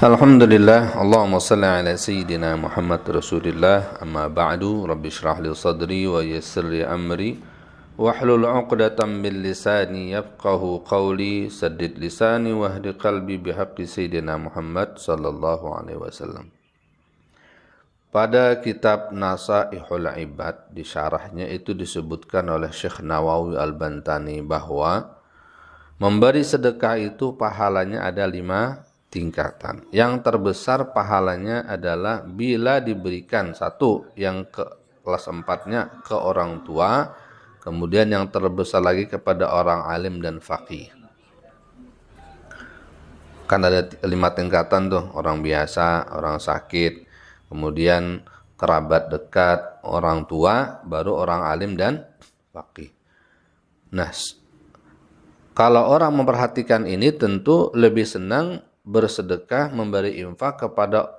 Alhamdulillah, Allahumma salli ala Sayyidina Muhammad Rasulillah, amma ba'du, Rabbi syrah li sadri wa yassir li amri, wahlul 'uqdatam min lisani yafqahu qawli, saddid lisani wahdi qalbi bihaqqi Sayyidina Muhammad sallallahu alaihi wasallam. Pada kitab Nasaihul Ibad, di syarahnya itu disebutkan oleh Syekh Nawawi Al-Bantani bahwa memberi sedekah itu pahalanya ada 5 tingkatan. Yang terbesar pahalanya adalah bila diberikan satu, yang ke kelas 4-nya ke orang tua, kemudian yang terbesar lagi kepada orang alim dan faqih. Kan ada 5 tingkatan tuh, orang biasa, orang sakit, kemudian kerabat dekat, orang tua, baru orang alim dan faqih. Nah, kalau orang memperhatikan ini tentu lebih senang bersedekah memberi infak kepada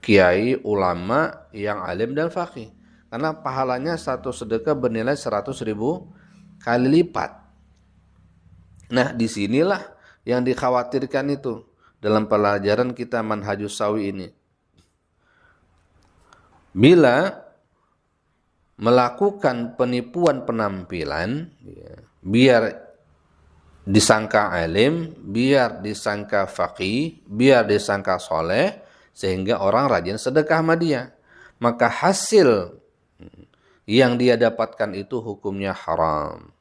kiai, ulama yang alim dan faqih. Karena pahalanya satu sedekah bernilai 100.000 kali lipat. Nah, disinilah yang dikhawatirkan itu dalam pelajaran kita Manhajus Sawi ini. Bila melakukan penipuan penampilan, biar disangka alim, biar disangka faqih, biar disangka soleh, sehingga orang rajin sedekah sama dia, maka hasil yang dia dapatkan itu hukumnya haram.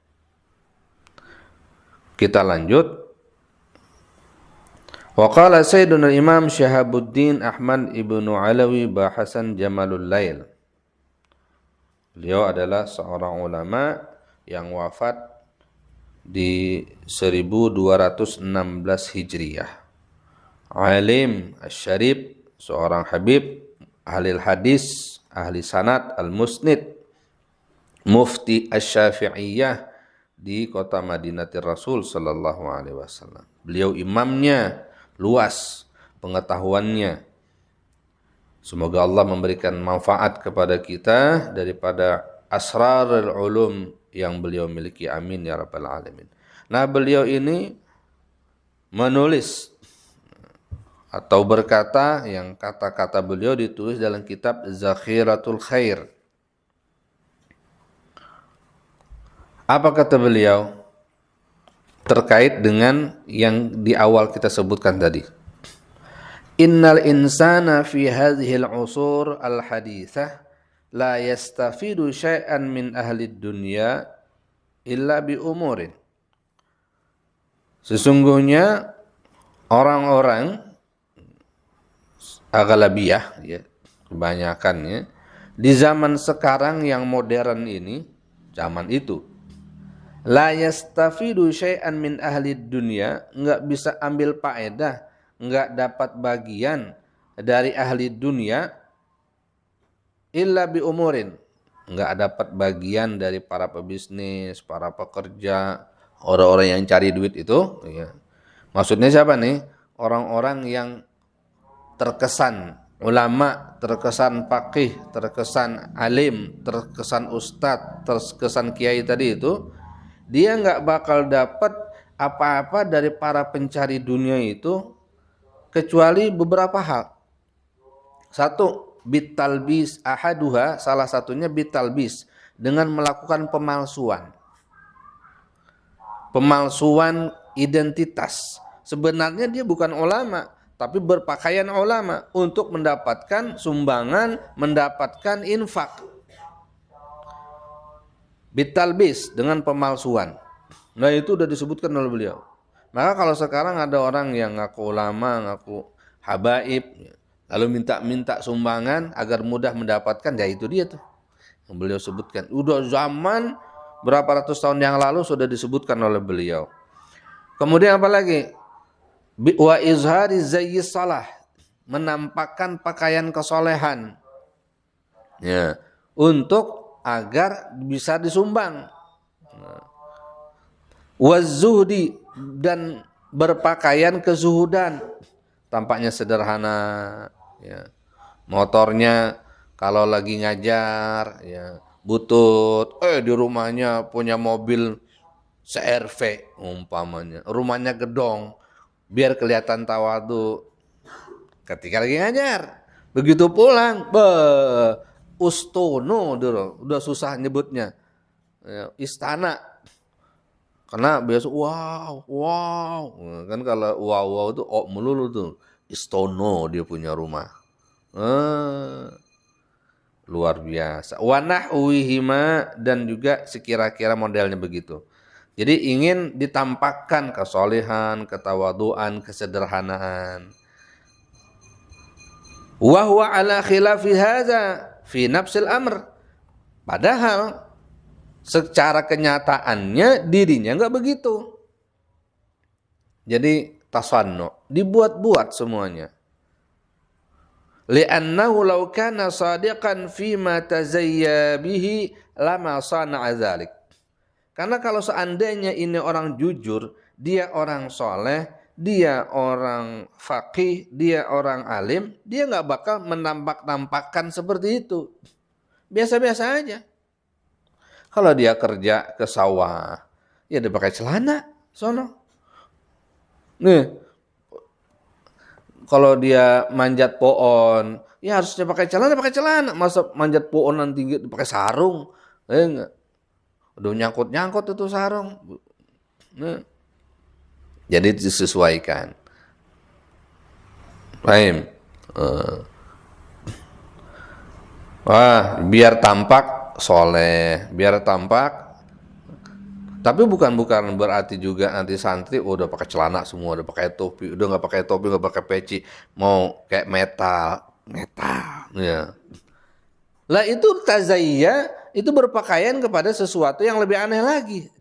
Kita lanjut. Wa qala Sayyiduna Imam Syihabuddin Ahmad ibnu Alawi bahasan Jamalul Lail. Beliau adalah seorang ulama yang wafat di 1216 Hijriyah. Alim Asy-Syarif, seorang habib, ahli hadis, ahli sanad, al-musnid, mufti Asy-Syafi'iyah di kota Madinatir Rasul sallallahu alaihi wasallam. Beliau imamnya, luas pengetahuannya. Semoga Allah memberikan manfaat kepada kita daripada asrarul ulum yang beliau miliki, amin ya rabbal alamin. Nah, beliau ini menulis atau berkata, yang kata-kata beliau ditulis dalam kitab Zakhiratul Khair. Apa kata beliau terkait dengan yang di awal kita sebutkan tadi? Innal insana fi hadhil usur al-hadithah la yastafidu syai'an min ahli dunya illa bi umurin. Sesungguhnya orang-orang aghlabiyah, ya, kebanyakannya di zaman sekarang yang modern ini, zaman itu, la yastafidu syai'an min ahli dunya, enggak bisa ambil faedah, enggak dapat bagian dari ahli dunia illa bi umurin, enggak dapat bagian dari para pebisnis, para pekerja, orang-orang yang cari duit itu, ya. Maksudnya siapa nih? Orang-orang yang terkesan ulama, terkesan faqih, terkesan alim, terkesan ustadz, terkesan kiai tadi itu, dia enggak bakal dapat apa-apa dari para pencari dunia itu kecuali beberapa hal. Satu, bitalbis ahaduha, salah satunya bitalbis, dengan melakukan pemalsuan identitas. Sebenarnya dia bukan ulama, tapi berpakaian ulama untuk mendapatkan sumbangan, mendapatkan infak. Bitalbis, dengan pemalsuan. Nah, itu sudah disebutkan oleh beliau. Maka kalau sekarang ada orang yang ngaku ulama, ngaku habaib, lalu minta sumbangan agar mudah mendapatkan, ya itu dia tuh yang beliau sebutkan. Udah zaman berapa ratus tahun yang lalu sudah disebutkan oleh beliau. Kemudian apa lagi? Wa izhari zayyis salah, menampakkan pakaian kesolehan, ya, untuk agar bisa disumbang. Wa zuhdi, dan berpakaian kezuhudan, tampaknya sederhana, ya. Motornya kalau lagi ngajar, ya, butut, di rumahnya punya mobil CR-V umpamanya, rumahnya gedong, biar kelihatan tawadu, ketika lagi ngajar. Begitu pulang, ustono dulu, udah susah nyebutnya. Ya, istana. Karena biasa wow. Kan kalau wow itu melulu tuh. Istono dia punya rumah. Luar biasa. Wa nahwihima, dan juga sekira-kira modelnya begitu. Jadi ingin ditampakkan kesolehan, ketawaduan, kesederhanaan. Wa huwa ala khilafi hadza fi nafsil amr. Padahal secara kenyataannya dirinya enggak begitu. Jadi tasannu, dibuat-buat semuanya. Li'annahu law kana shadiqan fi ma tazayya bihi lama sana'a dzalik. Karena kalau seandainya ini orang jujur, dia orang soleh, dia orang faqih, dia orang alim, dia nggak bakal menampak-nampakkan seperti itu. Biasa-biasa aja. Kalau dia kerja ke sawah, ya dia pakai celana, sono. Nih, kalau dia manjat pohon, ya harusnya pakai celana. Masa manjat pohonan tinggi pakai sarung? Enggak. Udah nyangkut itu sarung. Nah, jadi disesuaikan. Paham? Biar tampak soleh, biar tampak. Tapi bukan berarti juga nanti santri udah pakai celana semua, udah pakai topi, udah nggak pakai topi, nggak pakai peci, mau kayak metal, ya. Lah itu tazayya, itu berpakaian kepada sesuatu yang lebih aneh lagi.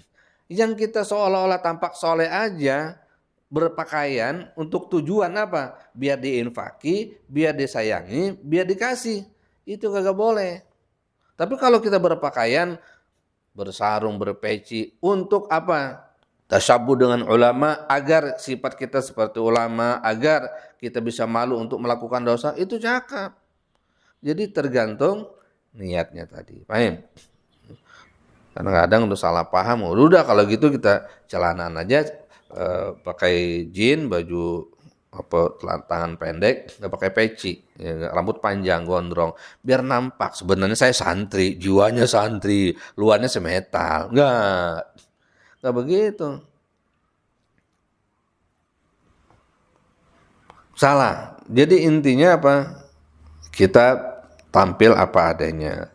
Yang kita seolah-olah tampak soleh aja, berpakaian untuk tujuan apa? Biar diinfaki, biar disayangi, biar dikasih. Itu kagak boleh. Tapi kalau kita berpakaian, bersarung, berpeci, untuk apa? Tasyabuh dengan ulama, agar sifat kita seperti ulama, agar kita bisa malu untuk melakukan dosa, itu cakep. Jadi tergantung niatnya tadi. Paham? Kadang-kadang udah salah paham, udah kalau gitu kita celanaan aja, pakai jin, baju tangan pendek, nggak pakai peci, ya, rambut panjang, gondrong, biar nampak sebenarnya saya santri, jiwanya santri, luarnya semetal. Nggak begitu. Salah. Jadi intinya apa? Kita tampil apa adanya.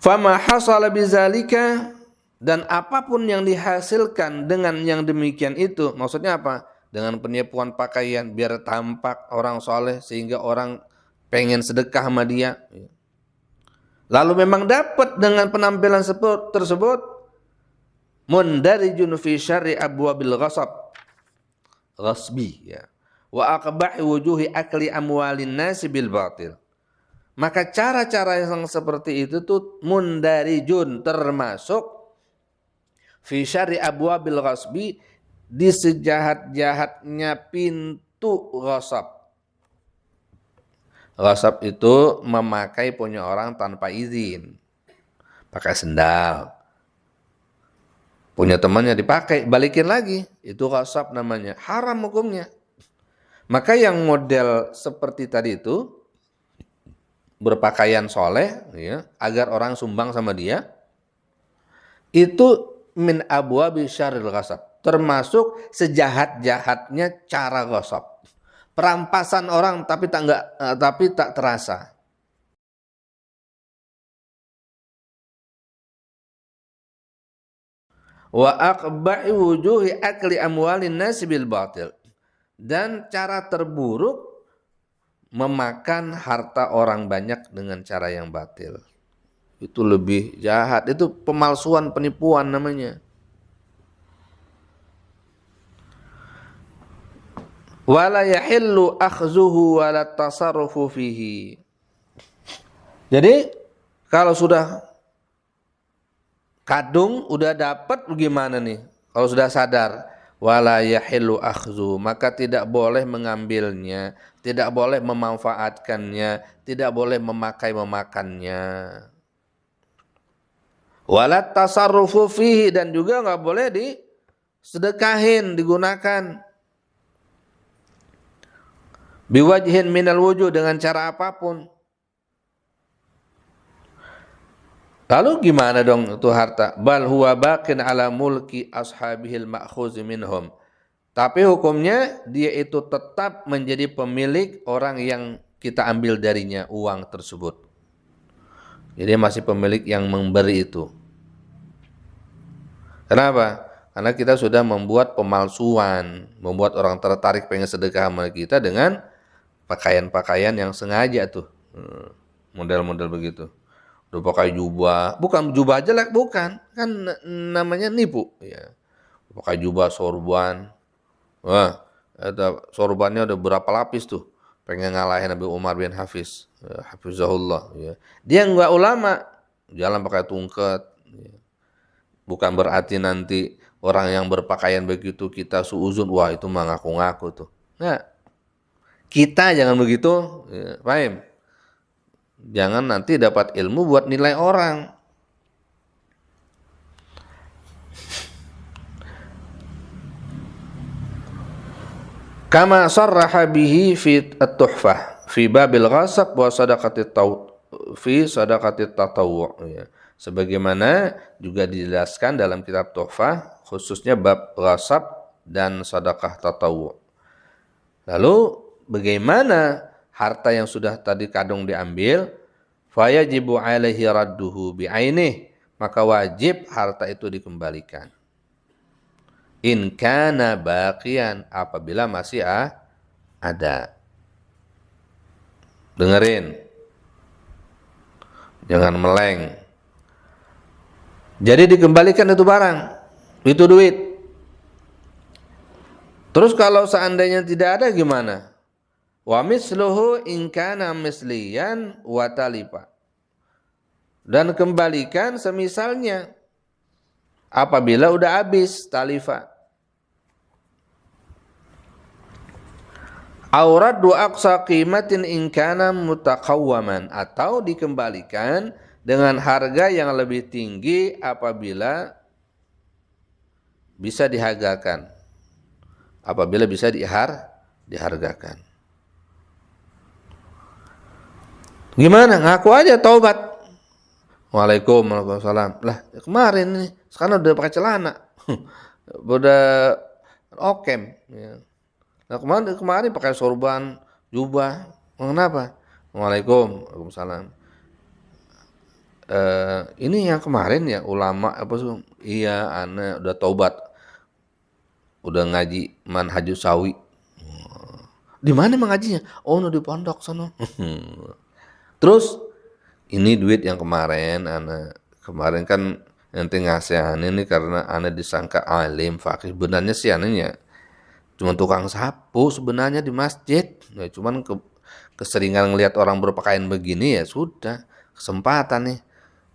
Fama hasala bizalika, dan apapun yang dihasilkan dengan yang demikian itu, maksudnya apa? Dengan penipuan pakaian biar tampak orang soleh sehingga orang pengen sedekah sama dia. Lalu memang dapat dengan penampilan tersebut mundarijun fi syarri abwabil ghasbi, ya. Wa aqbahi wujuhi akli amwalin nasi bil batil. Maka cara-cara yang seperti itu tuh mundarijun, termasuk fi syarri abwabil ghasbi, di sejahat-jahatnya pintu ghasab. Ghasab itu memakai punya orang tanpa izin. Pakai sendal. Punya temannya dipakai, balikin lagi. Itu ghasab namanya. Haram hukumnya. Maka yang model seperti tadi itu, berpakaian soleh, ya, agar orang sumbang sama dia, itu min abwabi syarril ghasab. Termasuk sejahat-jahatnya cara ghasab. Perampasan orang tapi tak terasa. Wa aqba'i wujuhi akli amwalin nasi bil batil. Dan cara terburuk memakan harta orang banyak dengan cara yang batil. Itu lebih jahat, itu pemalsuan, penipuan namanya. Wala yahillu akhzuhu wala tasarrufu fihi. Jadi kalau sudah kadung udah dapat gimana nih? Kalau sudah sadar, wala yahillu akhzuhu, maka tidak boleh mengambilnya, tidak boleh memanfaatkannya, tidak boleh memakannya. Wala tasarrufu fihi, dan juga enggak boleh disedekahin, digunakan. Biwajhin minal wujuh, dengan cara apapun. Lalu gimana dong itu harta? Bal huwa baqin ala mulki ashabihil ma'khuz minhum. Tapi hukumnya dia itu tetap menjadi pemilik orang yang kita ambil darinya uang tersebut. Jadi masih pemilik yang memberi itu. Kenapa? Karena kita sudah membuat pemalsuan, membuat orang tertarik pengen sedekah sama kita dengan pakaian-pakaian yang sengaja tuh. Model-model begitu. Udah pakai jubah, bukan jubah jelek, bukan, kan namanya nipu ya. Pakai jubah sorban, wah, ada sorbannya udah berapa lapis tuh, pengen ngalahin Nabi Umar bin Hafiz, Hafizahullah ya. Dia nggak ulama, jalan pakai tungket ya. Bukan berarti nanti orang yang berpakaian begitu kita suuzun, wah itu mah ngaku-ngaku tuh. Nah, kita jangan begitu ya, paham? Jangan nanti dapat ilmu buat nilai orang. Kama sarraha bihi fi at-tuhfah fi babil ghasab wa sadaqati fi sadaqati tatawwu ya. Sebagaimana juga dijelaskan dalam kitab Tuhfah khususnya bab ghasab dan sedekah tatawwu. Lalu bagaimana harta yang sudah tadi kadung diambil, fayajibu alaihi radduhu bi'ainih, maka wajib harta itu dikembalikan. In kana baqiyan, apabila masih ada. Dengerin. Jangan meleng. Jadi dikembalikan itu barang, itu duit. Terus kalau seandainya tidak ada gimana? Wa misluhu in kana misliyan wa talifa. Dan kembalikan semisalnya apabila udah habis talifa. Auraddu aqsa qimatin in kana mutaqawwaman, atau dikembalikan dengan harga yang lebih tinggi apabila bisa dihargakan. Apabila bisa dihargakan. Gimana? Ngaku aja taubat. Waalaikumsalam. Lah kemarin nih, sekarang udah pakai celana. Udah okem. Ya. Nah kemarin pakai sorban, jubah. Kenapa? Waalaikumsalam. Ini yang kemarin ya ulama apa sih? Iya, ana udah taubat. Udah ngaji manhajus sawi. Di mana mengajinya? Oh, di pondok sono. Terus ini duit yang kemarin kan nanti ngasih ini karena ana disangka alim fakih. Benarnya sih anehnya cuma tukang sapu sebenarnya di masjid. Nah, cuman keseringan ngelihat orang berpakaian begini ya sudah kesempatan nih.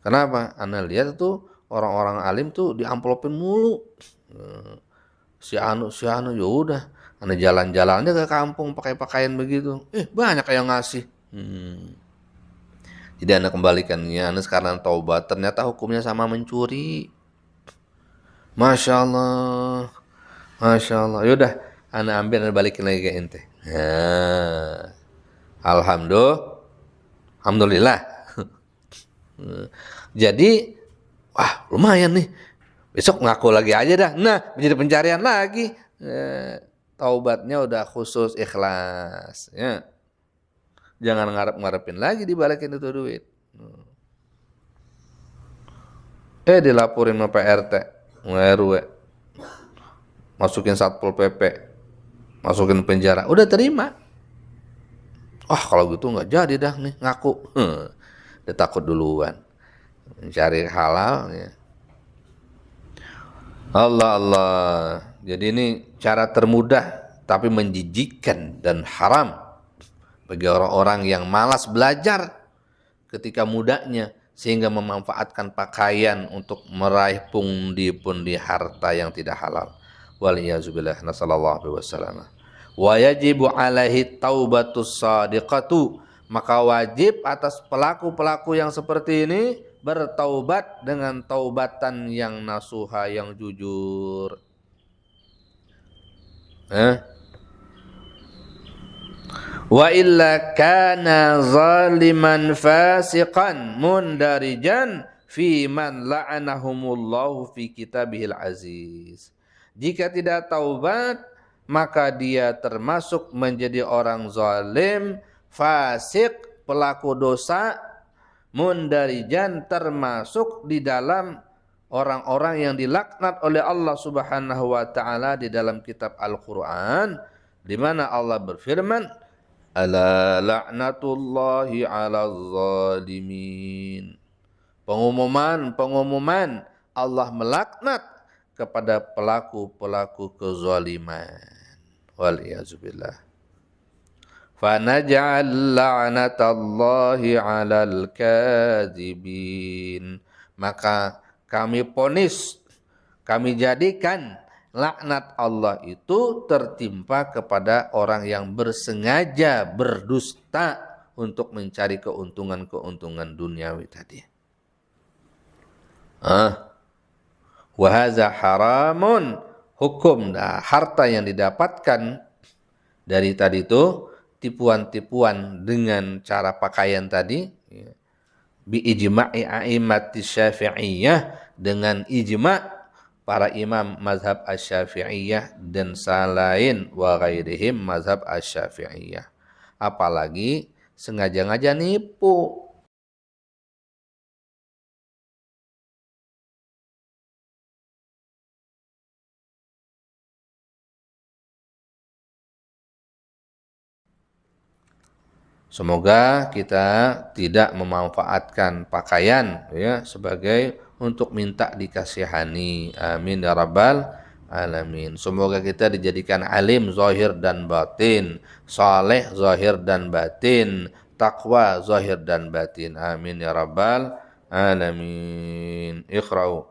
Kenapa? Ana lihat tuh orang-orang alim tuh diamplopin mulu. Si anu ya udah. Ana jalan-jalannya ke kampung pakai pakaian begitu. Banyak yang ngasih. Jadi ana kembalikannya, ana sekarang taubat, ternyata hukumnya sama mencuri. Masya Allah. Masya Allah. Yaudah, ana ambil dan balikin lagi ke ente. Nah, alhamdulillah. Jadi, wah lumayan nih. Besok ngaku lagi aja dah. Nah, menjadi pencarian lagi. Taubatnya udah khusus ikhlas. Ya. Jangan ngarep-ngarepin lagi dibalikin itu duit. Dilaporin sama PRT, RW. Masukin Satpol PP. Masukin penjara. Udah terima. Kalau gitu nggak jadi dah nih ngaku. Udah takut duluan. Mencari halal ya. Allah. Jadi ini cara termudah tapi menjijikkan dan haram bagi orang-orang yang malas belajar ketika mudanya sehingga memanfaatkan pakaian untuk meraih pundi-pundi harta yang tidak halal. Waliyazubillah nasallallahu alaihi wasallam. Wa yajibu alaihi taubatus shadiqatu, maka wajib atas pelaku-pelaku yang seperti ini bertaubat dengan taubatan yang nasuha, yang jujur. Wa illa kana zaliman fasiqan mundarijan fi man la'anahumullahu fi kitabihil aziz. Jika tidak taubat, maka dia termasuk menjadi orang zalim, fasik, pelaku dosa, mundarijan termasuk di dalam orang-orang yang dilaknat oleh Allah Subhanahu wa taala di dalam kitab Al-Qur'an, di mana Allah berfirman, ala la'natullahi 'alal zalimin. Pengumuman Allah melaknat kepada pelaku-pelaku kezaliman. Waliyazubillah. Fanaj'al la'natallahi 'alal kadzibin. Maka kami ponis, kami jadikan laknat Allah itu tertimpa kepada orang yang bersengaja berdusta untuk mencari keuntungan-keuntungan duniawi tadi. Wa hadza haramun, hukum harta yang didapatkan dari tadi itu tipuan-tipuan dengan cara pakaian tadi, bi ijma'i a'immati syafi'iyah, dengan ijma' para imam mazhab asy-syafi'iyah dan salain wa ghairihim mazhab asy-syafi'iyah. Apalagi sengaja-ngaja nipu. Semoga kita tidak memanfaatkan pakaian ya sebagai untuk minta dikasihani. Amin ya rabbal alamin. Semoga kita dijadikan alim zahir dan batin, saleh zahir dan batin, takwa zahir dan batin. Amin ya rabbal alamin. Iqra'u.